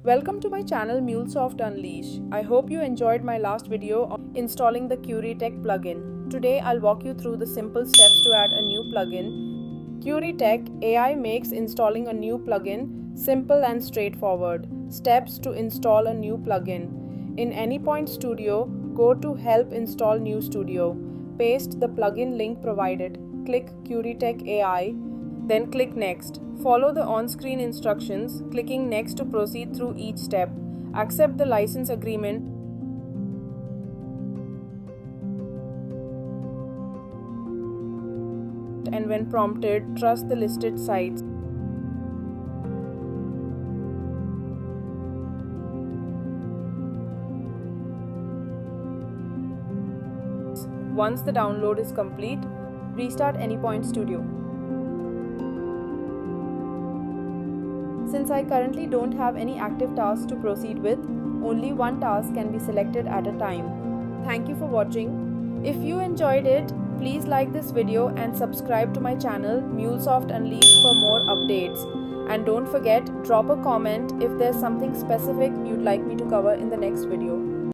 Welcome to my channel MuleSoft Unleash. I hope you enjoyed my last video on installing the CurieTech plugin. Today I'll walk you through the simple steps to add a new plugin. CurieTech AI makes installing a new plugin simple and straightforward. Steps to install a new plugin. In Anypoint Studio, go to Help Install New Studio. Paste the plugin link provided. Click CurieTech AI. Then click Next. Follow the on-screen instructions, clicking Next to proceed through each step. Accept the license agreement and when prompted, trust the listed sites. Once the download is complete, restart Anypoint Studio. Since I currently don't have any active tasks to proceed with, only one task can be selected at a time. Thank you for watching. If you enjoyed it, please like this video and subscribe to my channel MuleSoft Unleash for more updates. And don't forget, drop a comment if there's something specific you'd like me to cover in the next video.